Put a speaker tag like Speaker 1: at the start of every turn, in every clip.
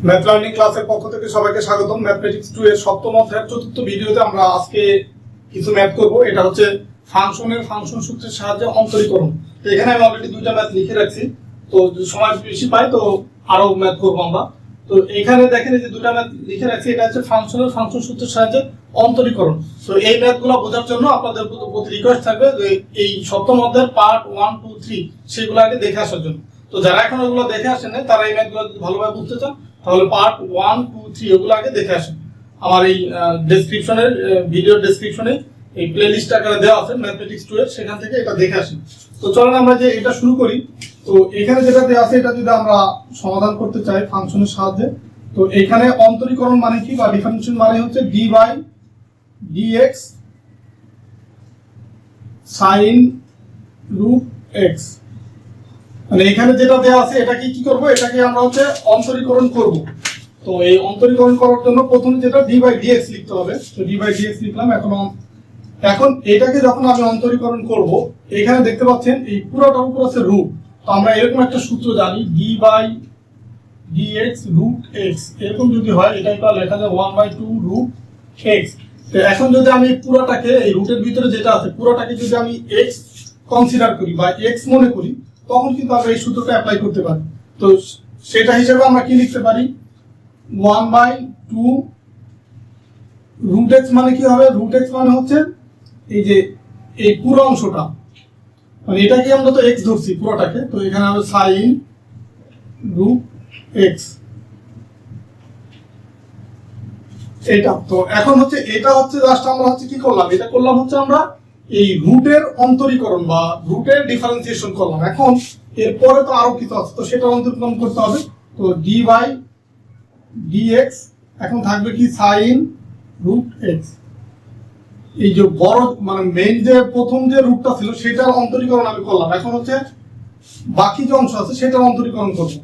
Speaker 1: Math learning ক্লাসের পক্ষ থেকে সবাইকে স্বাগতম। ম্যাথমেটিক্স 2 এর সপ্তম অধ্যায়ের চতুর্থ ভিডিওতে আমরা আজকে কিছু ম্যাথ করব। এটা হচ্ছে ফাংশন সূত্রের সাহায্যে অন্তরীকরণ। তো এখানে আমি অলরেডি দুইটা ম্যাথ লিখে রাখছি, তো যদি সময় বেশি পাই তো আরো ম্যাথ করব আমরা। তো এখানে দেখেন এই যে দুটো ম্যাথ লিখে রাখছি, এটা হচ্ছে ফাংশন সূত্রের সাহায্যে অন্তরীকরণ। তো এই ম্যাথগুলো বোঝার জন্য আপনাদের প্রতি রিকোয়েস্ট থাকবে যে এই সপ্তম অধ্যায়ের পার্ট 1, 2, 3 সেগুলো আগে দেখে আসার জন্য। তো যারা এখন ওগুলো দেখে আসেন না, তারা এই ম্যাথগুলো ভালোভাবে বুঝতে চান তাহলে পার্ট 1, 2, 3 ওগুলো আগে দেখে আসেন। আমার এই ডেসক্রিপশনের ভিডিও ডেসক্রিপশনে এই প্লেলিস্ট আকারে দেওয়া আছে ম্যাথমেটিক্স 2 এর, সেখান থেকে এটা দেখে আসেন। তো চলেন আমরা যে এটা শুরু করি। তো এখানে যেটা দেওয়া আছে এটা যদি আমরা সমাধান করতে চাই ফাংশনের সাহায্যে, তো এখানে অন্তরীকরণ মানে কি বা ডিফারেন্সিয়েশন মানে হচ্ছে d by dx sin root x। মানে এখানে যেটা দেওয়া আছে এটাকে কি করব, এটাকে আমরা হচ্ছে অন্তরীকরণ করব। তো এই অন্তরীকরণ করার জন্য প্রথমে যেটা d বাই dx লিখতে হবে। তো d বাই dx লিখলাম। এখন এটাকে যখন আমি অন্তরীকরণ করব, এখানে দেখতে পাচ্ছেন এই পুরোটার উপর আছে রুট। তো আমরা এরকম একটা সূত্র জানি, d by dx root x, এরকম যদি হয় এটাই তো লেখা যায় 1/2 রুট x। তো এখন যদি আমি পুরোটাকে এই রুটের ভিতরে যেটা আছে পুরোটাকে যদি আমি x কনসিডার করি বা x মনে করি, তখন কিন্তু আমরা এই সূত্রটা অ্যাপ্লাই করতে পারি। তো সেটা হিসেবে আমরা কি লিখতে পারি, 1/2 রুট x মানে কি হবে, রুট x মানে হচ্ছে এই যে এই পুরো অংশটা, মানে এটাকে আমরা তো x ধরছি পুরোটাকে, তো এখানে হবে sin রুট x। এটা তো এখন হচ্ছে এটা হচ্ছে জাস্ট আমরা হচ্ছে কি করলাম, এটা করলাম হচ্ছে আমরা এই রুটের অন্তরীকরণ বা রুটের ডিফারেন্সিয়েশন করলাম। এখন এরপরে তো আরো কিছু আছে, তো সেটা অন্তরীকরণ করতে হবে। তো d বাই dx এখন থাকবে কি sin রুট x। এই যে বড় মানে মেইন যে প্রথম যে রুটটা ছিল সেটার অন্তরীকরণ আমি করলাম। এখন হচ্ছে বাকি যে অংশ আছে সেটার অন্তরীকরণ করব।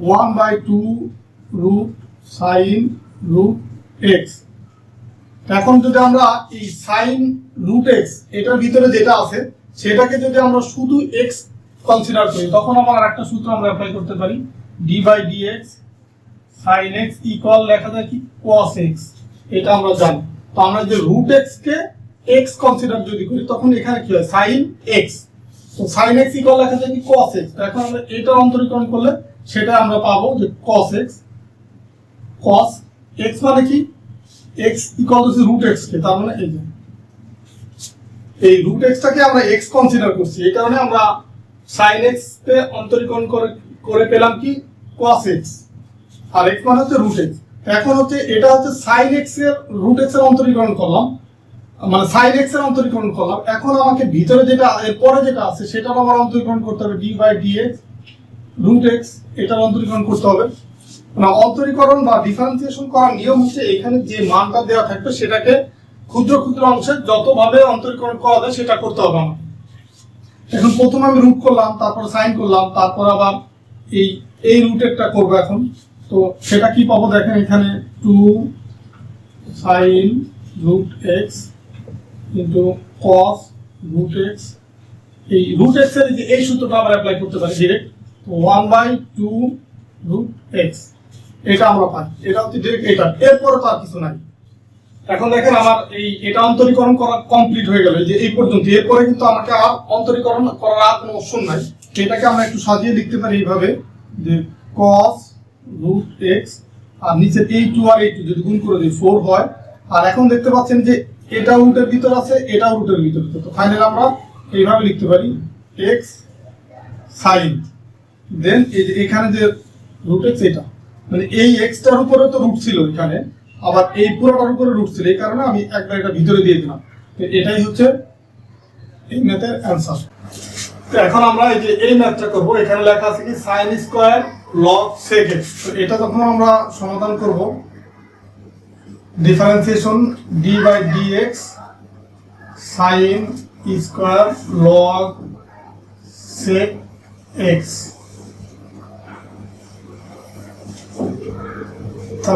Speaker 1: 1/2 রুট sin রুট x। এখন যদি আমরা এই sin রুট x এটার ভিতরে যেটা আছে সেটাকে যদি আমরা শুধু x কনসিডার করি, তখন আমার আরেকটা সূত্র আমরা অ্যাপ্লাই করতে পারি, d by dx sin x equal লেখা যায় কি cos x। এটা আমরা জানি। তো আমরা যে রুট x কে x কনসিডার যদি করি তখন এখানে কি হয় sin x। তো sin x ইকুয়াল লেখা যায় কি cos x। তো এখন আমরা এটার অন্তরীকরণ করলে সেটা আমরা পাবো যে cos x। cos x মানে কি x equal to root x কে, তার মানে এই রুট x টাকে আমরা x কনসিডার করছি, এই কারণে আমরা sin x তে অন্তরীকরণ করে পেলাম কি cos x, আর x মানে হচ্ছে রুট x। এখন হচ্ছে এটা হচ্ছে sin x এর রুট x এর অন্তরীকরণ করলাম, মানে sin x এর অন্তরীকরণ করলাম। এখন আমাকে ভিতরে যেটা এরপরে যেটা আছে সেটার আবার অন্তরীকরণ করতে হবে, d by dx root x, এটার অন্তরীকরণ করতে হবে। মানে অন্তরীকরণ বা ডিফারেন্সিয়েশন করার নিয়ম হচ্ছে এখানে যে মানটা দেওয়া থাকবে সেটাকে ক্ষুদ্র ক্ষুদ্র অংশে যতভাবে অন্তরীকরণ করা যায় সেটা করতে হবে আমার। এখন প্রথমে আমি রুট করলাম, তারপর সাইন করলাম, তারপর আবার এই রুটেরটা করবো এখন। তো সেটা কি পাবো দেখেন, এখানে 2 sin root x into cos root x। এই রুট x এর এই সূত্রটা আমরা অ্যাপ্লাই করতে পারি ডিরেক্ট। 1/2 রুট x এটা আমরা পাই, এটা হচ্ছে ডিরেক্ট এটা, এরপরে তো আর কিছু নাই। এখন দেখেন আমার এটা অন্তরীকরণ করা কমপ্লিট হয়ে গেল যে এই পর্যন্ত। এরপরে কিন্তু আমাকে আর অন্তরীকরণ করার আর কোনো অপশন নাই। এটাকে আমরা একটু সাজিয়ে লিখতে পারি এইভাবে যে cos রুট x, আর নিচে এই 2 আর এই 2 যদি গুণ করে দিই 4 হয়। আর এখন দেখতে পাচ্ছেন যে এটা রুটের ভিতর আছে, এটাও রুটের ভিতর আছে। তো ফাইনালি আমরা এইভাবে লিখতে পারি x sin, দেন এই যে এখানে যে রুট x, এটা মানে এই x টার উপরে তো রুট ছিল এখানে, আবার এই পুরোটার উপরে রুট ছিল, এই কারণে আমি একবার এটা ভিতরে দিয়ে দিলাম। তো এটাই হচ্ছে এই ম্যাথের অ্যানসার। তো এখন আমরা এই যে এই ম্যাথটা করব। এখানে লেখা আছে কি sin square log sec x। তো এটা যখন আমরা সমাধান করব, differentiation d by dx sin square log sec x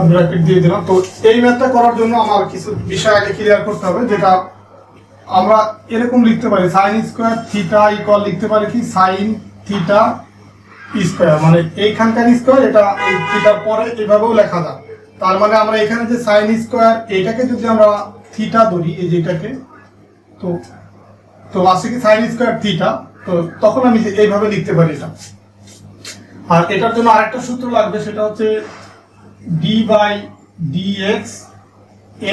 Speaker 1: bracket দিয়ে দিলাম। তো এই ম্যাথটা করার জন্য আমার কিছু বিষয় আগে ক্লিয়ার করতে হবে, যেটা আমরা এরকম লিখতে পারি sin স্কয়ার থিটা ইকুয়াল লিখতে পারি কি sin থিটা স্কয়ার, মানে এইখানকার স্কয়ার এটা এই থিটার পরে এভাবেও লেখা যায়। তার মানে আমরা এখানে যে সাইন স্কয়ার এটাকে যদি আমরা থিটা ধরি, এই যেটাকে, তো তো আসে কি সাইন স্কয়ার থিটা, তো তখন আমি এইভাবে লিখতে পারি এটা। আর এটার জন্য আরেকটা সূত্র লাগবে, সেটা হচ্ছে d by d x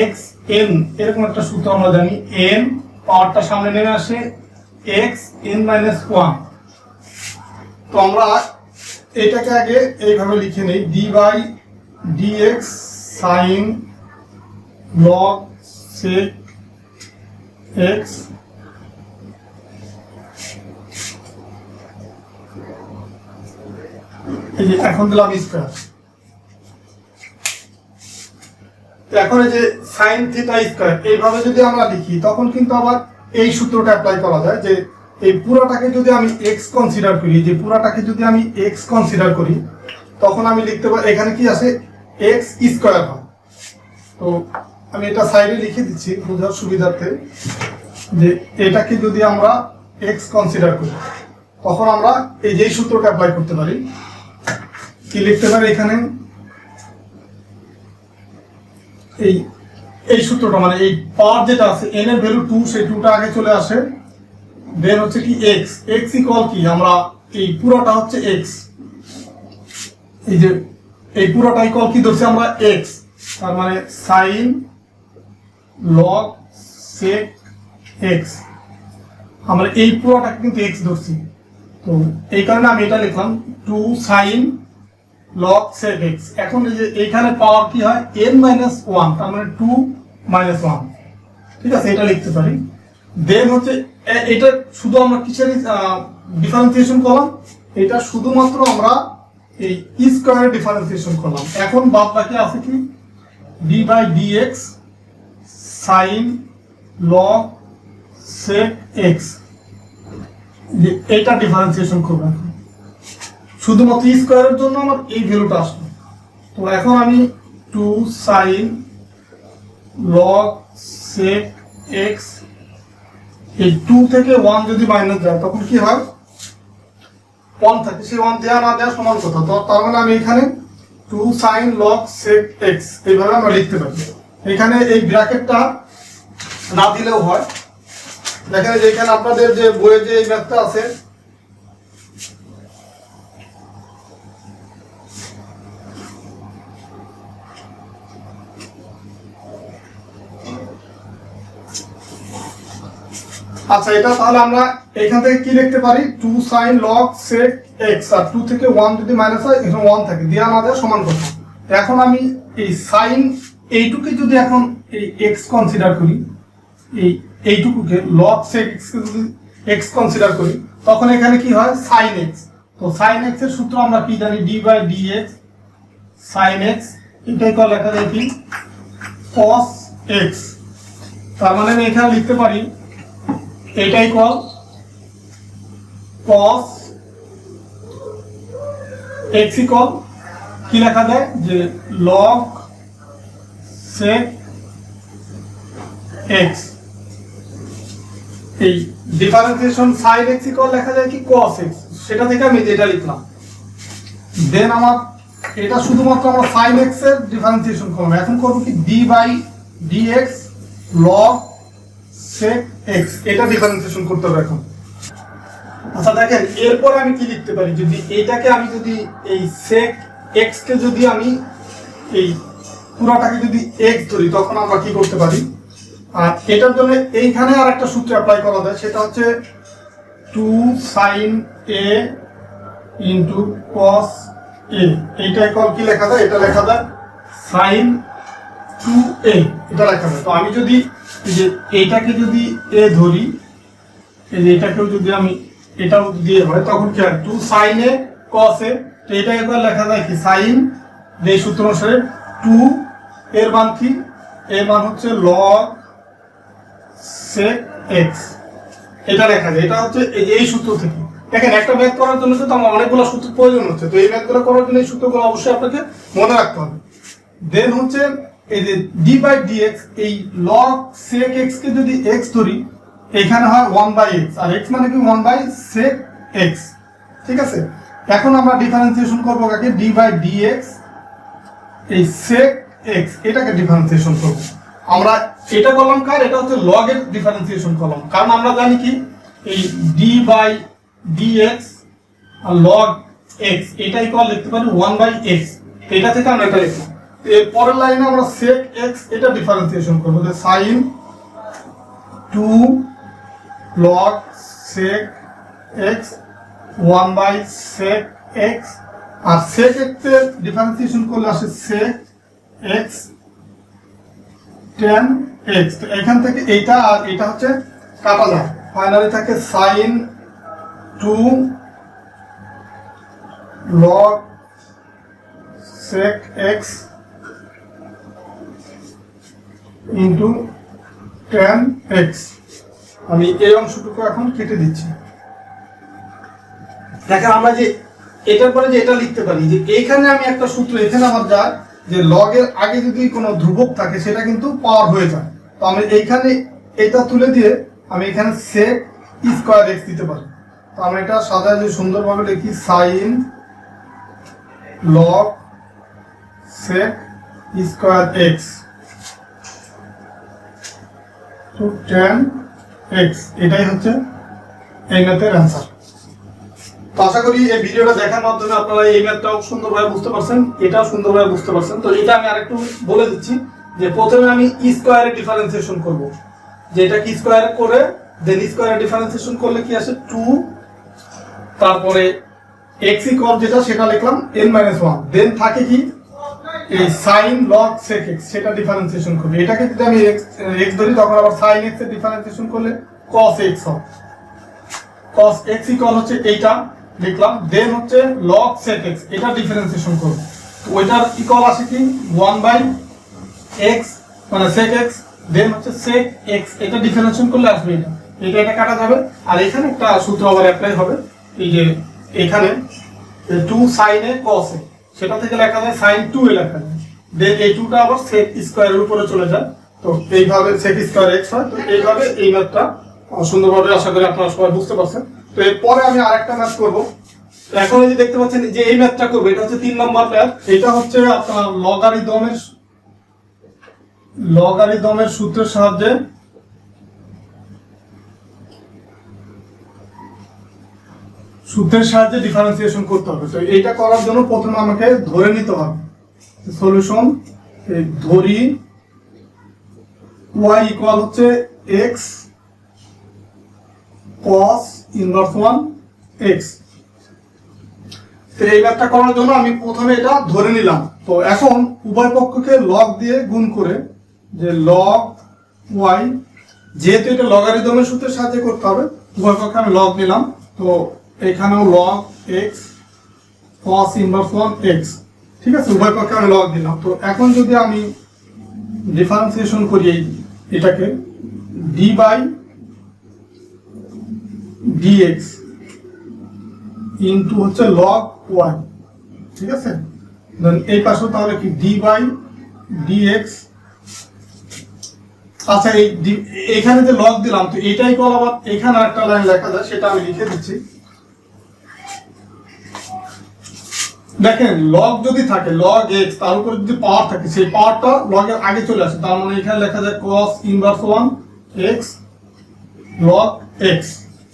Speaker 1: x n, এরকম একটা সূত্র আমরা জানি। এন পাওয়ারটা সামনে নেমে আসে এক্স এন মাইনাস ওয়ান। তো আমরা এটাকে আগে এইভাবে লিখে নেই, d by d x sine log sec x এই যে এখন দিলাম স্কয়ার। এখন এই যে সাইন থিটা স্কয়ার এইভাবে যদি আমরা লিখি তখন কিন্তু আবার এই সূত্রটা অ্যাপ্লাই করা যায়, যে এই পুরোটাকে যদি আমি এক্স কনসিডার করি, যে পুরোটাকে যদি আমি এক্স কনসিডার করি তখন আমি লিখতে পারি এখানে কি আসে এক্স স্কয়ার হয়। তো আমি এটা সাইডে লিখে দিচ্ছি বোঝার সুবিধার্থে, যে এটাকে যদি আমরা এক্স কনসিডার করি তখন আমরা এই যে সূত্রটা অ্যাপ্লাই করতে পারি। কি লিখতে পারি এখানে, এই সূত্রটা, মানে এই পাওয়ার যেটা আছে এন এর ভ্যালু 2, সেই 2টা আগে চলে আসে। দেন হচ্ছে কি এক্স, এক্স ইকুয়াল কি, আমরা এই পুরোটা হচ্ছে এক্স, এই যে এই পুরোটা ইকুয়াল কি ধরছি আমরা এক্স, তার মানে সাইন লগ সেক এক্স, আমরা এই পুরোটাকে কিন্তু এক্স ধরছি। তো এই কারণে আমি এটা লিখলাম 2 সাইন লগ সেক এক্স। এখন এই যে এইখানে পাওয়ার কি হয় n মাইনাস 1, তার মানে 2 মাইনাস 1, ঠিক আছে, এটা লিখতে পারি। দেন হচ্ছে এটা শুধু আমরা কিসের ডিফারেন্সিয়েশন করলাম, এটা শুধুমাত্র আমরা এই স্কয়ারের ডিফারেন্সিয়েশন করলাম। এখন বাদ বাকি আছে কি d by d x sine log sec x, এটা ডিফারেন্সিয়েশন করবো। এখন শুধুমাত্র স্কয়ারের জন্য আমার এই ভ্যালুটা আসলো। তো এখন আমি 2 সাইন লগ সেক এক্স, এই 2 থেকে 1 যদি মাইনাস যায় তখন কি হয় 1 থাকে, সেই 1 দেওয়া না দেওয়া সমান কথা। তো তার মানে আমি এখানে 2 সাইন লগ সেক এক্স এইভাবে আমরা লিখতে পারি। এখানে এই ব্র্যাকেটটা না দিলেও হয়, দেখেন যে এখানে আপনাদের যে বইয়ে যে এই ম্যাথটা আছে, আচ্ছা এটা তাহলে আমরা এখান থেকে কি লিখতে পারি 2 সাইন লগ সেক এক্স, আর 2 থেকে 1 যদি মাইনাস হয় এখানে 1 থাকে, দেওয়া না দেওয়া সমান কথা। এখন আমি এই সাইন এইটুকে যদি এখন এই এক্স কনসিডার করি, এইটুকুকে লগ সেক এক্স কে যদি এক্স কনসিডার করি তখন এখানে কি হয় সাইন এক্স। তো সাইন এক্স এর সূত্র আমরা কি জানি, d by d x sine x, এটাই কল লেখা যায় কি কস এক্স। তার মানে আমি এখানে লিখতে পারি এটাই কল cos x ইকুয়াল কি লেখা যায় যে log sec x। এই ডিফারেন্সিয়েশন sin x ইকুয়াল লেখা যায় কি cos x, সেটা থেকে আমি যেটা লিখলাম। দেন আমার এটা শুধুমাত্র আমরা sin x এর ডিফারেন্সিয়েশন করব। এখন করব কি d by dx log sec x, এটা ডিফারেন্সিয়েশন করতে হবে এখন। আচ্ছা দেখেন এরপর আমি কি লিখতে পারি, যদি এইটাকে আমি যদি এই sec x কে যদি আমি এই পুরাটাকে যদি x ধরি তখন আমরা কি করতে পারি, আর এটার জন্য এইখানে আরেকটা সূত্র অ্যাপ্লাই করা যায়, সেটা হচ্ছে 2 sin a into cos a, এইটা ইকুয়াল কি লেখা যায়, এটা লেখা যায় sin 2a, এটা লেখা যায়। তো আমি যদি এই যে এইটাকে যদি a ধরি, এই যে এটাকেও যদি আমি এটাও দিয়ে হয় তখন কি হয় 2 sin a cos a, তো এটা একবার লেখা যায় কি sin, এই সূত্র অনুসারে 2 এর মান কি, এর মান হচ্ছে log sec x, এটা লেখা যায়। এটা হচ্ছে এই সূত্র থেকে। দেখেন একটা ম্যাথ করার জন্য তো আমার অনেকগুলো সূত্র প্রয়োজন হচ্ছে, তো এই ম্যাথগুলো করার জন্য এই সূত্রগুলো অবশ্যই আপনাকে মনে রাখতে হবে। দেন হচ্ছে এই যে d বাই dx, এই log sec x কে যদি x ধরি এখানে হয় 1 বাই x, আর x মানে কি 1 বাই sec x, ঠিক আছে। এখন আমরা ডিফারেন্সিয়েশন করবো কাকে, ডি বাই ডিএক্স, এই সেক এক্স এটাকে ডিফারেন্সিয়েশন করব। আমরা এটা করলাম কার, এটা হচ্ছে লগ এর ডিফারেন্সিয়েশন করলাম, কারণ আমরা জানি কি এই ডি বাই ডিএক্স আর লগ এক্স এটা ইকুয়াল লিখতে পারি 1 বাই এক্স, এটা থেকে আমরা এটা লিখলাম। এর পরের লাইনে আমরা সেক এক্স এটা ডিফারেন্সিয়েশন করব, যে sine 2 log sec x 1 by sec x, আর সেক এক্স এর ডিফারেন্সিয়েশন করলে আসে সেক এক্স tan এক্স। তো এখান থেকে এইটা আর এটা হচ্ছে কাটা যায়, ফাইনালি থাকে sine 2 log sec x into tan x. আমি এই অংশটুকু এখন কেটে দিচ্ছি। দেখেন আমরা যে এটার পরে যে এটা লিখতে পারি, যে এইখানে আমি একটা সূত্র এখানে আমার যা, যে লগের আগে যদি কোনো ধ্রুবক থাকে সেটা কিন্তু পাওয়ার হয়ে যায়। তো আমি এইখানে এটা তুলে দিয়ে আমি এখানে সেক স্কয়ার এক্স দিতে পারি। তো আমরা এটা সাজায় যদি সুন্দরভাবে লিখি, sine log sec square x to tan x, এটাই হচ্ছে এই ম্যাথের অ্যান্সার। তো আশা করি এই ভিডিওটা দেখার মাধ্যমে আপনারা এই ম্যাথটাও সুন্দরভাবে বুঝতে পারছেন, এটাও সুন্দরভাবে বুঝতে পারছেন। তো এটা আমি আরেকটু বলে দিচ্ছি, যে প্রথমে আমি স্কয়ারের ডিফারেন্সিয়েশন করব, যে এটা কি স্কয়ার করে দেন স্কয়ারের ডিফারেন্সিয়েশন করলে কি আসে 2, তারপরে x ইকুয়াল যেটা সেটা লিখলাম n-1, দেন থাকে কি এই sin log sec x সেটা ডিফারেন্সিয়েশন করব। এটাকে যদি আমি x ধরি তখন আবার sin x এর ডিফারেন্সিয়েশন করলে cos x হবে, cos x ইকুয়াল হচ্ছে এইটা লিখলাম, দেন হচ্ছে log sec x এটা ডিফারেন্সিয়েশন করব। তো ওইটার ইকুয়াল আসে কি 1 বাই x মানে sec x, দেন হচ্ছে sec x এটা ডিফারেন্সিয়েশন করলে আসবে এটা এটা কাটা যাবে। আর এখানে একটা সূত্র আবার অ্যাপ্লাই হবে, এই যে এখানে 2 sin a cos a সেটা থেকে লেখা যায় sin 2 এ লেখা যায়, দেন এই 2টা আবার sec স্কয়ারের উপরে চলে যায়। তো এইভাবে sec স্কয়ার x হয়। তো এইভাবে এই ম্যাথটা সুন্দরভাবে আশা করি আপনারা সবাই বুঝতে পারছেন। তো এরপরে আমি আরেকটা ম্যাথ করব। এখন এই যে দেখতে পাচ্ছেন যে এই ম্যাথটা করব, এটা হচ্ছে 3 নম্বর ম্যাথ। এটা হচ্ছে আপনার লগারিদমের সূত্রের সাহায্যে ডিফারেন্সিয়েশন করতে হবে। তো এইটা করার জন্য প্রথমে আমাকে ধরে নিতে হবে সলিউশন, ধরি y ইকুয়াল হচ্ছে x cos ইনভার্স 1 x। তো এই ম্যাথটা করার জন্য আমি প্রথমে এটা ধরে নিলাম। তো এখন উভয় পক্ষকে লগ দিয়ে গুণ করে, যে লগ y, যেহেতু এটা লগারিদমের সূত্রের সাহায্যে করতে হবে উভয় পক্ষে আমি লগ নিলাম। তো এখানেও log x cos inverse 1 x, ঠিক আছে, উভয় পক্ষে আমি লগ দিলাম। তো এখন যদি আমি ডিফারেন্সিয়েশন করি এটাকে d বাই dx ইনটু হচ্ছে log y, ঠিক আছে, দেন এই পাশে তাহলে কি d বাই dx। আচ্ছা এখানে যে লগ দিলাম, তো এটাই কল আবার এখানে একটা লাইন লেখা যায়, সেটা আমি লিখে দিচ্ছি। দেখেন লগ যদি থাকে লগ x, তার উপরে যদি পাওয়ার থাকে সেই পাওয়ারটা লগের আগে চলে আসে, তার মানে এখানে লেখা যায় cos inverse 1 x log x,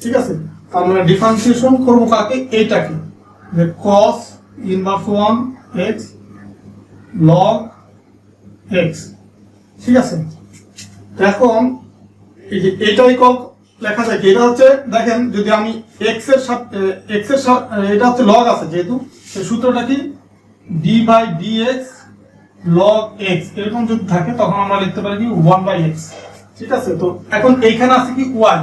Speaker 1: ঠিক আছে। তার মানে ডিফারেন্সিয়েশন করব কাকে, এইটাকে, যে cos inverse 1 x log x, ঠিক আছে। এখন এই যে এটাই কল লেখা যায়, এটা হচ্ছে দেখেন যদি আমি x এর সাথে এটা হচ্ছে লগ আছে যেহেতু, সেই সূত্রটা কি d by dx log x এরকম যদি থাকে তখন আমরা লিখতে পারি কি 1 বাই x, ঠিক আছে। তো এখন এইখানে আছে কি y,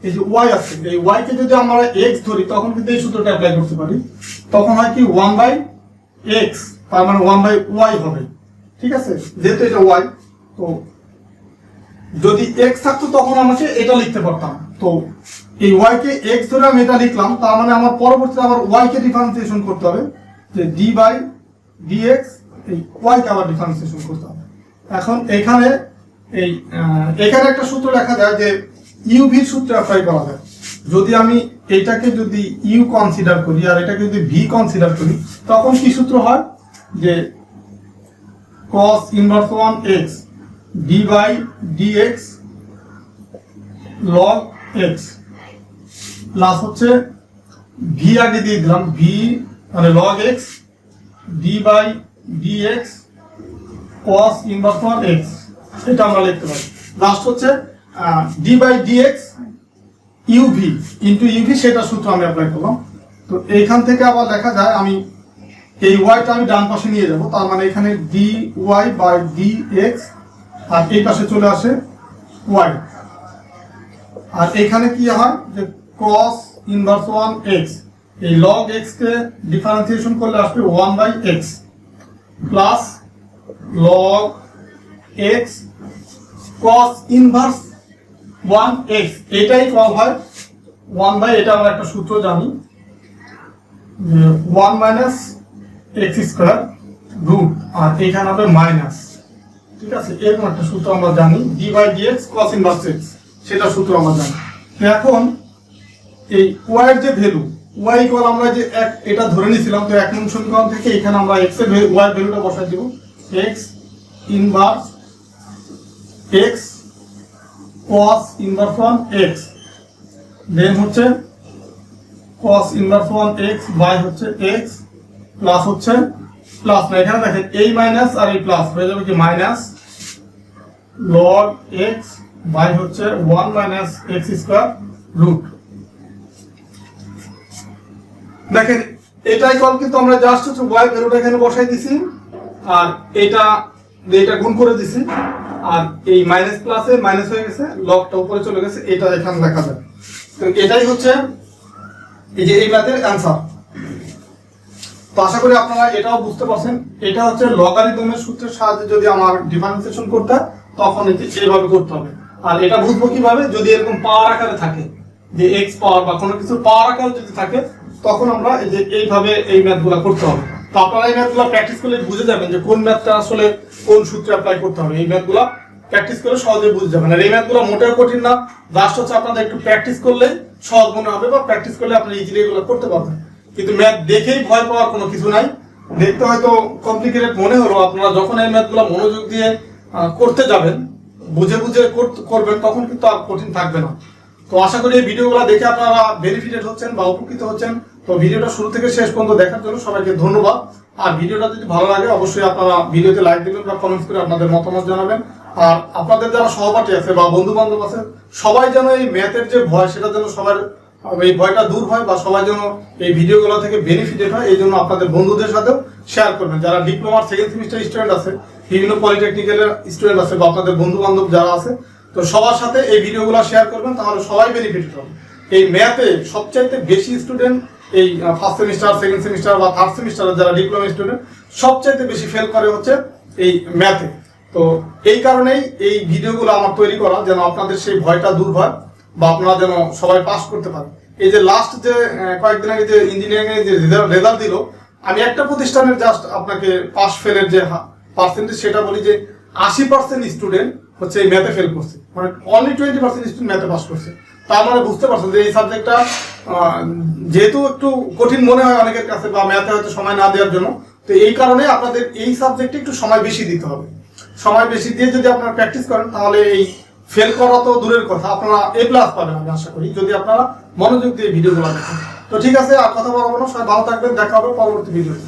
Speaker 1: এই যে y আছে, এই y কে যদি আমরা x ধরি তখন কিন্তু এই সূত্রটা অ্যাপ্লাই করতে পারি, তখন হয় কি 1 বাই x, তার মানে 1 বাই y হবে, ঠিক আছে, যেহেতু এটা y। তো যদি x থাকতো তখন আমাকে এটা লিখতে পারতাম। তো এই y কে x ধরে আমি এটা লিখলাম, তার মানে আমার পরবর্তীতে আবার y কে ডিফারেন্সিয়েশন করতে হবে, যে d বাই dx এই y কে আবার ডিফারেন্সিয়েশন করতে হবে। এখন এখানে একটা সূত্র লেখা যায়, যে ইউভি সূত্র অ্যাপ্লাই করা যায়। যদি আমি এটাকে যদি ইউ কনসিডার করি আর এটাকে যদি ভি কনসিডার করি, তখন কি সূত্র হয় যে cos inverse 1x d by dx log x plus হচ্ছে ভি আগে দিয়ে দিলাম, ভি মানে log x d by dx cos inverse 1x, এটা আমরা লিখতে পারি। লাস্ট হচ্ছে d by dx uv into uv, সেটা সূত্র আমি অ্যাপ্লাই করলাম। তো এইখান থেকে আবার দেখা যায় আমি এই ওয়াইটা আমি ডান পাশে নিয়ে যাব, তার মানে এখানে dy বাই dx আর এই পাশে চলে আসে y, আর এখানে কি হয় যে cos ইনভার্স 1x, এই log x কে ডিফারেন্সিয়েশন করলে আসবে 1 by x plus log x cos inverse 1x, এটাই কল হয় 1 বাই, এটা আমরা একটা সূত্র জানি যে 1 মাইনাস x স্কয়ার রুট, আর এখানে হবে মাইনাস, ঠিক আছে, এরকম একটা সূত্র আমরা জানি, d by dx cos inverse x, সেটা সূত্র আমরা জানি। তো এখন এই y এর যে ভ্যালু, y ইকুয়াল আমরা যে এটা ধরে নিয়েছিলাম, তো 1 নং সমীকরণ থেকে এখানে আমরা x এর y এর ভ্যালুটা বসাই দেব, x inverse x cos inverse 1x, দেন হচ্ছে cos ইনভার্স 1x বাই হচ্ছে x প্লাস হচ্ছে প্লাস না, এখানে দেখেন এই মাইনাস আর এই প্লাস হয়ে যাবে কি মাইনাস log x বাই হচ্ছে 1 মাইনাস x স্কয়ার রুট। দেখেন এটাই কল, কিন্তু আমরা জাস্ট হচ্ছে y ভ্যালুটা এখানে বসাই দিছি আর এটা গুণ করে দিছি, আর এই মাইনাস প্লাসে মাইনাস হয়ে গেছে, লগটা উপরে চলে গেছে, এটা এখানে লেখা যায়। তো এটাই হচ্ছে এই যে এই ম্যাথের অ্যান্সার। তো আশা করি আপনারা এটাও বুঝতে পারছেন, এটা হচ্ছে লগারিদমের সূত্রের সাহায্যে যদি আমার ডিফারেন্সিয়েশন করতে হয় তখন এইভাবে করতে হবে। আর এটা বুঝবো কিভাবে, যদি এরকম পাওয়ার আকারে থাকে যে এক্স পাওয়ার বা কোনো কিছু পাওয়ার আকারে যদি থাকে, তখন আমরা এই যে এইভাবে এই ম্যাথগুলো করতে হবে। তো আপনারা এই ম্যাথগুলো প্র্যাকটিস করলে বুঝে যাবেন যে কোন ম্যাথটা আসলে কোন সূত্রে অ্যাপ্লাই করতে হবে। এই ম্যাথগুলো প্র্যাকটিস করে সহজে বুঝে যাবেন। আর এই ম্যাথগুলো মোটেও কঠিন না, জাস্ট হচ্ছে আপনাদের একটু প্র্যাকটিস করলে সহজ মনে হবে, বা প্র্যাকটিস করলে আপনি ইজিলি এগুলো করতে পারবেন। কিন্তু ম্যাথ দেখেই ভয় পাওয়ার কোনো কিছু নাই। দেখতে হয়তো কমপ্লিকেটেড মনে হলো, আপনারা যখন এই ম্যাথগুলো মনোযোগ দিয়ে করতে যাবেন, বুঝে বুঝে করবেন, তখন কিন্তু আর কঠিন থাকবে না। তো আশা করি এই ভিডিওগুলো দেখে আপনারা বেনিফিটেড হচ্ছেন বা উপকৃত হচ্ছেন। তো ভিডিওটা শুরু থেকে শেষ পর্যন্ত দেখার জন্য সবাইকে ধন্যবাদ। আর ভিডিওটা যদি ভালো লাগে অবশ্যই আপনারা ভিডিওতে লাইক দিবেন বা কমেন্টস করে আপনাদের মতামত জানাবেন। আর আপনাদের যারা সহপাঠী আছে বা বন্ধু বান্ধব আছে, সবাই যেন এই ম্যাথের যে ভয়, সেটা যেন সবার এই ভয়টা দূর হয়, বা সবাই যেন এই ভিডিওগুলো থেকে বেনিফিটেড হয়, এই জন্য আপনাদের বন্ধুদের সাথেও শেয়ার করবেন। যারা ডিপ্লোমার সেকেন্ড সেমিস্টার স্টুডেন্ট আছে, বিভিন্ন পলিটেকনিক্যালের স্টুডেন্ট আছে, বা আপনাদের বন্ধু বান্ধব যারা আছে, তো সবার সাথে এই ভিডিওগুলো শেয়ার করবেন, তাহলে সবাই বেনিফিটেড হবে। এই ম্যাথে সবচাইতে বেশি স্টুডেন্ট এই ফার্স্ট সেমিস্টার, সেকেন্ড সেমিস্টার বা থার্ড সেমিস্টারের যারা ডিপ্লোমা স্টুডেন্ট, সবচাইতে বেশি ফেল করে হচ্ছে এই ম্যাথে। তো এই কারণেই এই ভিডিওগুলো আমার তৈরি করা, যেন আপনাদের সেই ভয়টা দূর হয়, বা আপনারা যেন সবাই পাস করতে পারেন। এই যে লাস্ট যে কয়েকদিন আগে যে ইঞ্জিনিয়ারিং এর যে রেজাল্ট দিল, আমি একটা প্রতিষ্ঠানের জাস্ট আপনাকে পাস ফেলের যে পার্সেন্টেজ সেটা বলি যে 80% স্টুডেন্ট হচ্ছে এই ম্যাথে ফেল করছে, মানে অনলি 20% স্টুডেন্ট ম্যাথে পাস করছে। তার মানে বুঝতে পারছেন যে এই সাবজেক্টটা যেহেতু একটু কঠিন মনে হয় অনেকের কাছে, বা ম্যাথে হয়তো সময় না দেওয়ার জন্য, তো এই কারণে আপনাদের এই সাবজেক্টে একটু সময় বেশি দিতে হবে। সময় বেশি দিয়ে যদি আপনারা প্র্যাকটিস করেন, তাহলে এই ফেল করা তো দূরের কথা, আপনারা A+ পাবেন আমি আশা করি, যদি আপনারা মনোযোগ দিয়ে ভিডিওগুলো দেখেন। তো ঠিক আছে, আর কথা বলবো না, সবাই ভালো থাকবেন, দেখা হবে পরবর্তী ভিডিওতে।